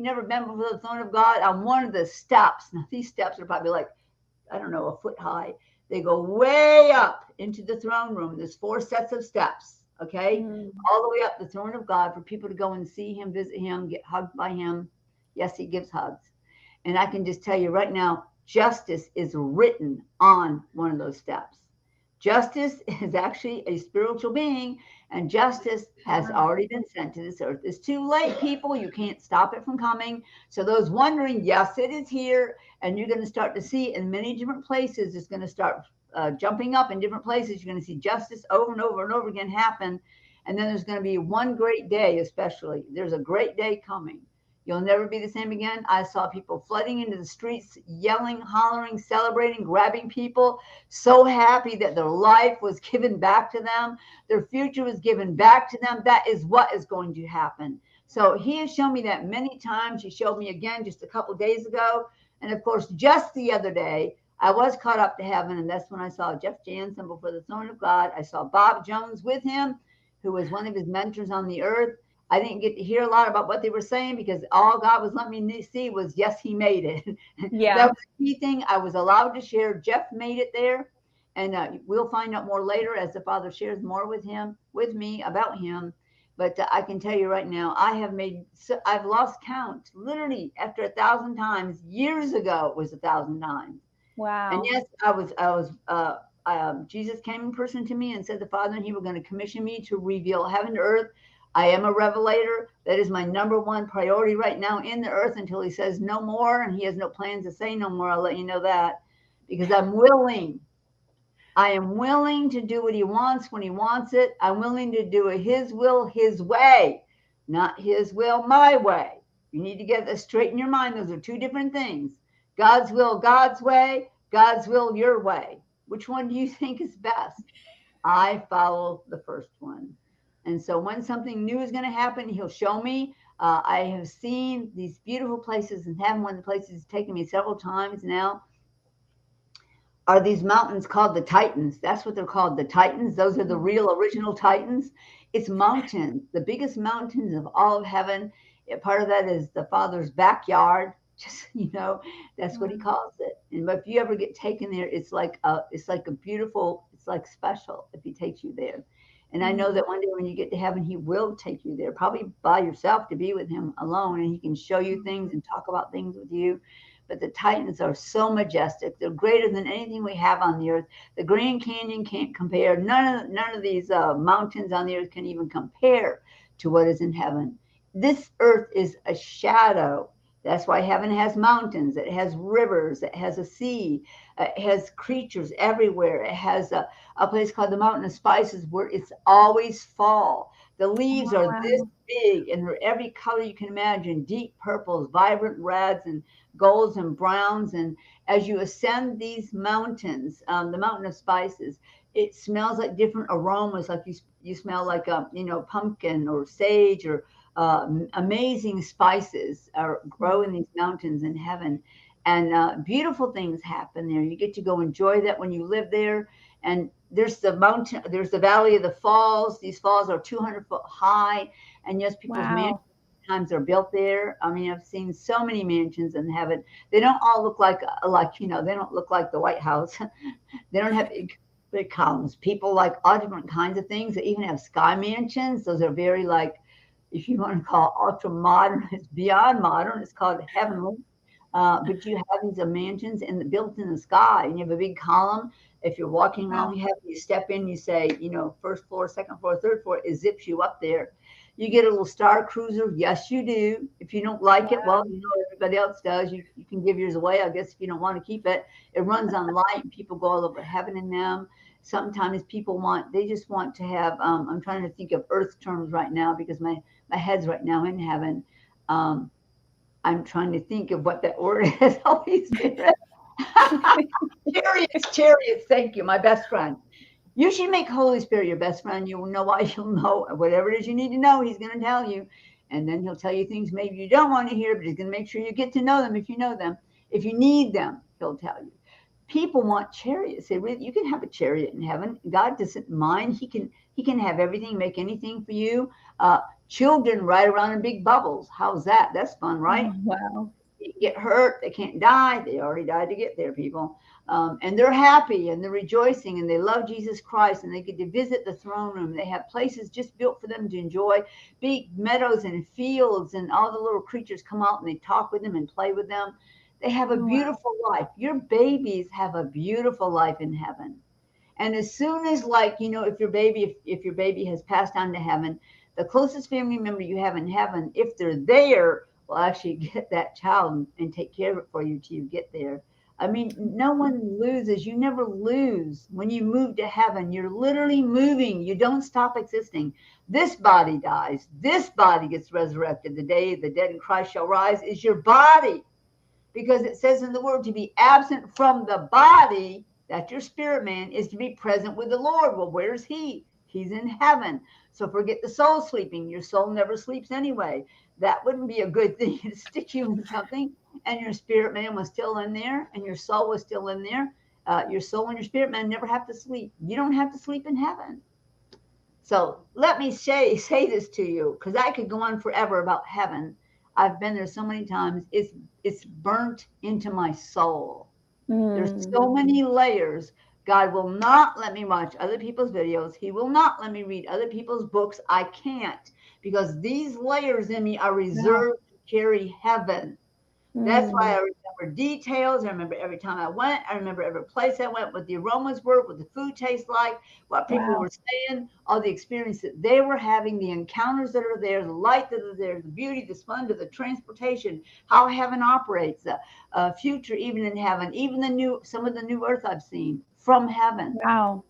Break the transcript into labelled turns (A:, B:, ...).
A: never been before the throne of God, on one of the steps, now these steps are probably like, I don't know, a foot high. They go way up into the throne room. There's 4 sets of steps, okay? All the way up the throne of God for people to go and see him, visit him, get hugged by him. Yes, he gives hugs. And I can just tell you right now, justice is written on one of those steps. Justice is actually a spiritual being, and justice has already been sent to this earth. It's too late, people. You can't stop it from coming. So those wondering, yes, it is here, and you're going to start to see in many different places. It's going to start jumping up in different places. You're going to see justice over and over and over again happen. And then there's going to be one great day, especially. There's a great day coming. You'll never be the same again. I saw people flooding into the streets, yelling, hollering, celebrating, grabbing people, so happy that their life was given back to them. Their future was given back to them. That is what is going to happen. So he has shown me that many times. He showed me again just a couple of days ago. And of course, just the other day, I was caught up to heaven. And that's when I saw Jeff Jansen before the throne of God. I saw Bob Jones with him, who was one of his mentors on the earth. I didn't get to hear a lot about what they were saying because all God was letting me see was, yes, he made it.
B: Yeah.
A: That was the key thing I was allowed to share. Jeff made it there. And we'll find out more later as the Father shares more with me about him. But I can tell you right now, I've lost count. Literally, after 1,000 times, years ago, it was 1,000 times.
B: Wow.
A: And yes, Jesus came in person to me and said the Father and he were going to commission me to reveal heaven to earth. I am a revelator. That is my number one priority right now in the earth until he says no more, and he has no plans to say no more. I'll let you know that, because I'm willing. I am willing to do what he wants when he wants it. I'm willing to do it his will, his way, not his will, my way. You need to get this straight in your mind. Those are 2 different things. God's will, God's way. God's will, your way. Which one do you think is best? I follow the first one. And so when something new is going to happen, he'll show me. I have seen these beautiful places in heaven. One of the places he's taken me several times now are these mountains called the Titans. That's what they're called, the Titans. Those are the real original Titans. It's mountains, the biggest mountains of all of heaven. Part of that is the Father's backyard. Just, that's what he calls it. And if you ever get taken there, it's like a beautiful, it's like special if he takes you there. And I know that one day when you get to heaven, he will take you there, probably by yourself to be with him alone. And he can show you things and talk about things with you. But the Titans are so majestic. They're greater than anything we have on the earth. The Grand Canyon can't compare. None of these mountains on the earth can even compare to what is in heaven. This earth is a shadow. That's why heaven has mountains. It has rivers. It has a sea. It has creatures everywhere. It has a place called the Mountain of Spices where it's always fall. The leaves are this big and they're every color you can imagine, deep purples, vibrant reds and golds and browns. And as you ascend these mountains, the Mountain of Spices, it smells like different aromas, like you smell like pumpkin or sage or amazing spices grow in these mountains in heaven. And beautiful things happen there. You get to go enjoy that when you live there. And there's the mountain, there's the Valley of the Falls. These falls are 200 foot high. And yes, people's mansions sometimes are built there. I mean, I've seen so many mansions in heaven. They don't all look like they don't look like the White House. They don't have big columns. People like all different kinds of things. They even have sky mansions. Those are very if you want to call ultra modern, it's beyond modern. It's called heavenly. But you have these mansions built in the sky, and you have a big column. If you're walking along, you step in, you say, first floor, second floor, third floor, it zips you up there. You get a little star cruiser. Yes, you do. If you don't like it, well, everybody else does. You can give yours away, I guess, if you don't want to keep it. It runs on light, and people go all over heaven in them. Sometimes people they just want to have, I'm trying to think of earth terms right now because my head's right now in heaven. I'm trying to think of what that word is. Holy Spirit. Chariots. Thank you, my best friend. You should make Holy Spirit your best friend. You'll know why. You'll know whatever it is you need to know. He's going to tell you. And then he'll tell you things maybe you don't want to hear, but he's going to make sure you get to know them if you know them. If you need them, he'll tell you. People want chariots. You can have a chariot in heaven. God doesn't mind. He can have everything, make anything for you. Children ride around in big bubbles. How's that? That's fun, right?
B: Oh, wow.
A: They get hurt. They can't die. They already died to get there, people. And they're happy and they're rejoicing and they love Jesus Christ and they get to visit the throne room. They have places just built for them to enjoy, big meadows and fields, and all the little creatures come out and they talk with them and play with them. They have a
B: Oh, wow.
A: beautiful life. Your babies have a beautiful life in heaven. And as soon as, like, if your baby has passed on to heaven, the closest family member you have in heaven, if they're there, will actually get that child and take care of it for you till you get there. I mean, no one loses. You never lose. When you move to heaven, you're literally moving. You don't stop existing. This body dies. This body gets resurrected. The day the dead in Christ shall rise is your body. Because it says in the word, to be absent from the body, that's your spirit man, is to be present with the Lord. Well, where's he? He's in heaven. So forget the soul sleeping. Your soul never sleeps anyway. That wouldn't be a good thing to stick you in something and your spirit man was still in there and your soul was still in there. Your soul and your spirit man never have to sleep. You don't have to sleep in heaven. So let me say this to you, because I could go on forever about heaven. I've been there so many times. It's burnt into my soul. There's
B: Mm.
A: so many layers. God will not let me watch other people's videos. He will not let me read other people's books. I can't, because these layers in me are
B: Wow.
A: reserved to carry heaven. That's why
B: Mm.
A: I remember details. I remember every time I went. I remember every place I went, what the aromas were, what the food tastes like, what people
B: Wow.
A: were saying, all the experience that they were having, the encounters that are there, the light that are there, the beauty, the splendor, the transportation, how heaven operates, the future even in heaven, even some of the new earth I've seen from heaven.
B: Wow.